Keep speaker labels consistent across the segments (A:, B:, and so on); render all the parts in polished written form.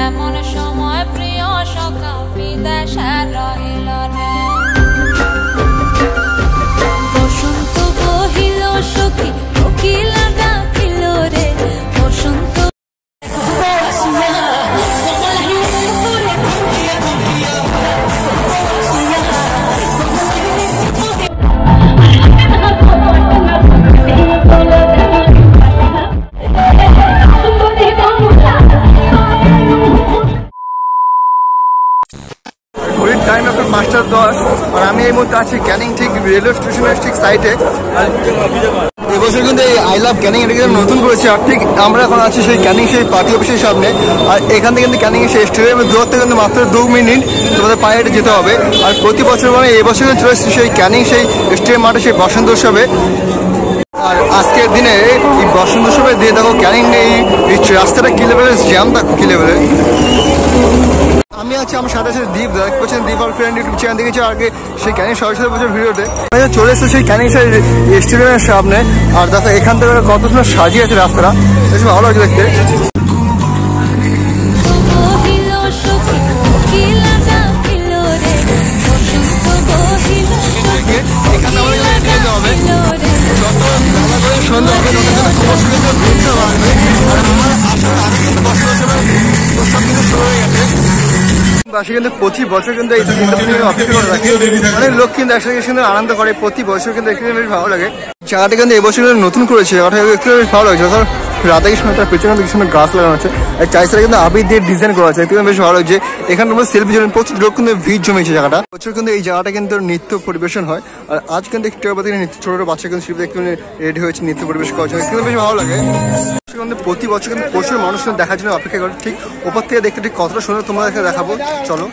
A: এমন সময় প্রিয় সখা বিদেশে রহিল রে। বসন্ত বহিল সখী কোকিলা ডাকিল রে, বসন্ত
B: টাইম এখন 5:10 আর আমি এই মুহূর্তে আছি ক্যানিং ঠিক রেলওয়ে স্টেশনের ঠিক সাইডে। এবছর কিন্তু এই আই লাভ ক্যানিং এটা কিন্তু নতুন করেছে। আর ঠিক আমরা এখন আছি সেই ক্যানিং সেই পার্টি অফিসের সামনে। আর এখান থেকে কিন্তু ক্যানিং সেই স্টেডিয়ামের দূরত্ব কিন্তু মাত্র 2 মিনিট তোমাদের পায়ে হেঁটে যেতে হবে। আর প্রতি বছর মানে এবছর কিন্তু চলে এসেছে সেই ক্যানিং সেই স্টেডিয়াম মাঠে সেই বসন্ত উৎসবে। আর আজকের দিনে এই বসন্ত উৎসবে দিয়ে দেখো ক্যানিং এই রাস্তাটা কি লেভেলের জ্যাম, দেখো কি লেভেলের। আমি আছি আমার সাথে সাথে দীপ, দেখ করছেন দীপ আর ফ্রেন্ড ইউটিউব চ্যানেল দেখেছি আগে সেই ক্যানিং 7 বছর ভিডিওতে চলে এসেছে সেই ক্যানিং স্টেডিয়ামের সামনে। আর দেখো এখান থেকে কত সুন্দর সাজিয়ে আছে রাস্তাটা, বেশ ভালো লাগছে দেখতে। এখানে আমাদের যেতে হবে, যত বেলা করে সন্ধ্যা হবে ঘুরতে পারবে। আর আমার আসার আগে কিন্তু উৎসব কিন্তু শুরু হয়ে গেছে। বাসী কিন্তু প্রতি বছর কিন্তু এই অপেক্ষা করে রাখে, অনেক লোক কিন্তু একসাথে কিন্তু আনন্দ করে প্রতি বছর কিন্তু এখানে বেশ ভালো লাগে। জায়গাটা কিন্তু এবছর নতুন করেছে, জায়গাটা একটু বেশ ভালো লাগছে। ধর রাধাকৃষ্ণ তার পেছনে কিন্তু কিছু গাছ লাগানো আছে, আর চাইসারা কিন্তু আবির দিয়ে ডিজাইন করা আছে, কিন্তু বেশ ভালো লাগছে। এখানে সেলফি জন্য প্রচুর লোক কিন্তু ভিড় জমেছে জায়গাটা। বছর কিন্তু এই জায়গাটা কিন্তু নৃত্য পরিবেশন হয়। আর আজ কিন্তু একটু নৃত্য ছোট ছোট বাচ্চা কিন্তু শিল্পী রেডি হয়েছে নৃত্য পরিবেশ করার জন্য, কিন্তু বেশ ভালো লাগে। প্রতি বছর কিন্তু প্রচুর মানুষ দেখার জন্য অপেক্ষা করে। ঠিক ওপর থেকে দেখতে ঠিক কতটা সুন্দর তোমাদেরকে দেখাবো, চলো।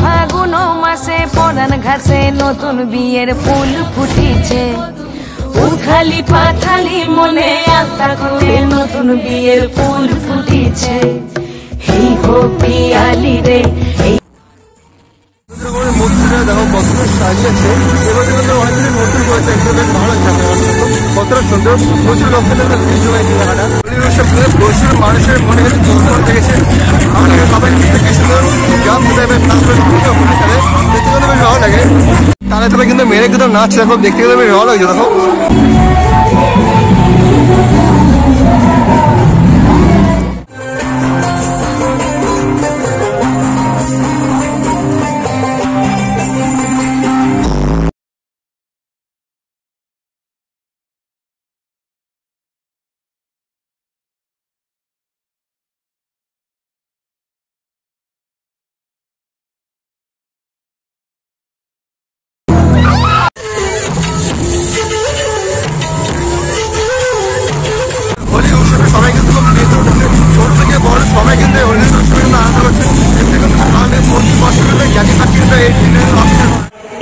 C: ফাগুন মাসে পরান ঘাসে নতুন বিয়ের ফুল ফুটেছে, উথালি পাথালি মনে আত্মা করে নতুন বিয়ের ফুল ফুটেছে। এই হো পিয়ালি রে,
B: দেখো কতটা সাজিয়েছে, এবার কিন্তু অনেক নতুন করেছে, বেশ ভালো লাগছে। কতটা সুন্দর, প্রচুর লোক জায়গাটা প্রচুর মানুষের মনে কিন্তু দেখেছে। আমাদের সবাই কি সুন্দর গান টাইপের দেখতে কিন্তু বেশ ভালো লাগে। তাহলে তবে কিন্তু মেরে কিন্তু নাচ দেখো, দেখতে কিন্তু বেশ ভালো লাগছে। দেখো সবাই কিন্তু ছোট থেকে বড় সবাই কিন্তু আনন্দ করছে।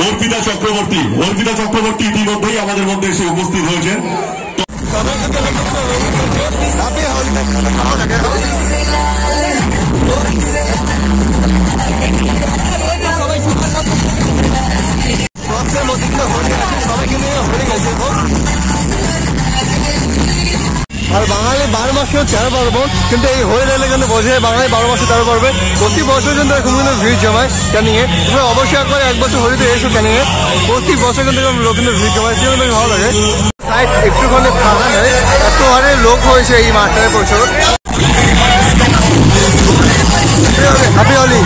D: অর্পিতা চক্রবর্তী ইতিমধ্যেই আমাদের মধ্যে এসে উপস্থিত হয়েছেন।
B: আর বাঙালি 12 মাসে 13 পার্বণ, কিন্তু এই হোলি রেলে কিন্তু বোঝে বাঙালি 12 মাসে 13 পারবে। প্রতি বছর কিন্তু এরকম কিন্তু ভিড় জমায় ক্যানিংয়ে। তোমরা অবশ্যই একবার এক বছর হোলিতে এসো ক্যানিংয়ে, প্রতি বছর কিন্তু লোক কিন্তু ভিড় জমায়, কিন্তু বেশ ভালো লাগে। সাইড একটুখানি ফাঁকা নেই, এত হারে লোক হয়েছে এই মাঠটায় বছর। হ্যাপি হোলি।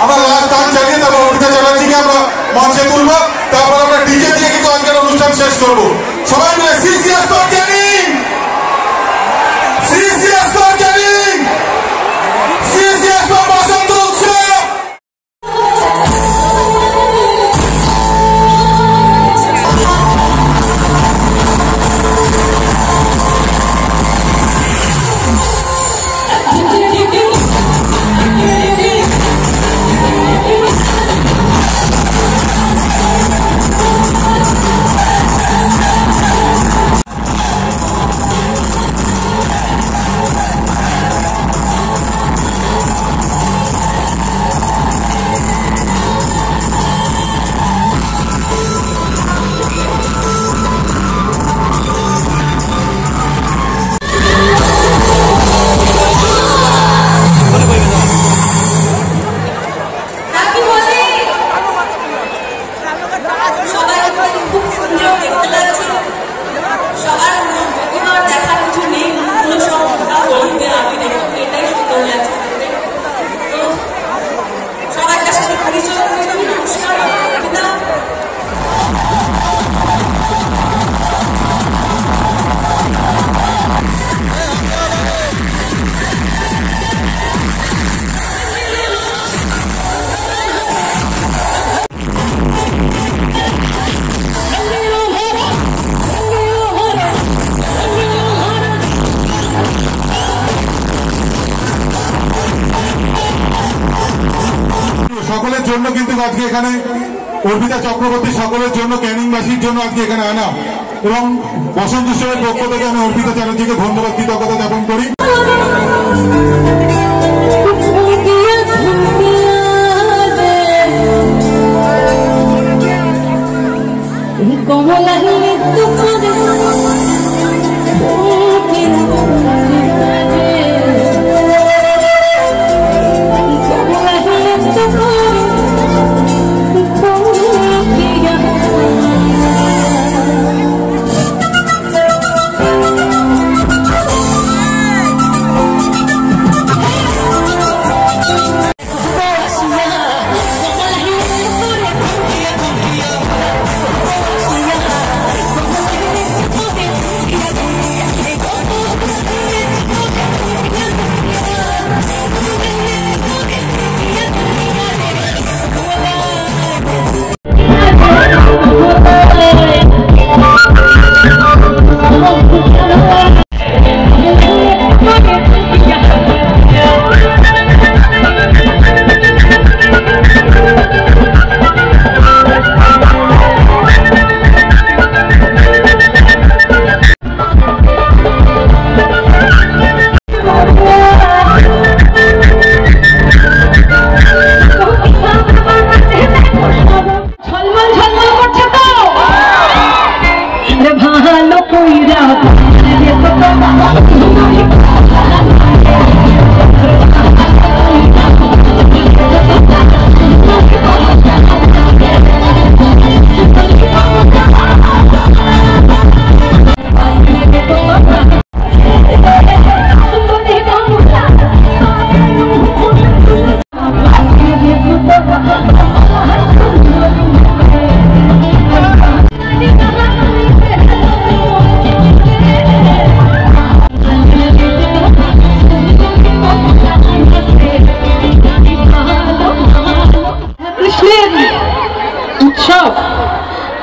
D: আমরা লাস্ট টাইম জানিয়ে দেবো
E: মঞ্চে তুলবো, তারপর আমরা ডিজে দিয়ে কিন্তু আজকের অনুষ্ঠান শেষ করবো। সবাই মিলে সিসিএস তো ক্যানিং, সিসিএস তো ক্যানিং, সিসিএস তো বসন্ত উৎসব। সকলের জন্য কিন্তু আজকে এখানে অর্পিতা চক্রবর্তী সকলের জন্য ক্যানিংবাসীর জন্য আজকে এখানে আনা, এবং বসন্ত উৎসবের পক্ষ থেকে আমি অর্পিতা চ্যাটার্জিকে ধন্যবাদ কৃতজ্ঞতা জ্ঞাপন করি।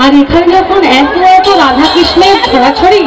C: আর এখানে যখন এত এত রাধা কৃষ্ণের ছড়াছড়ি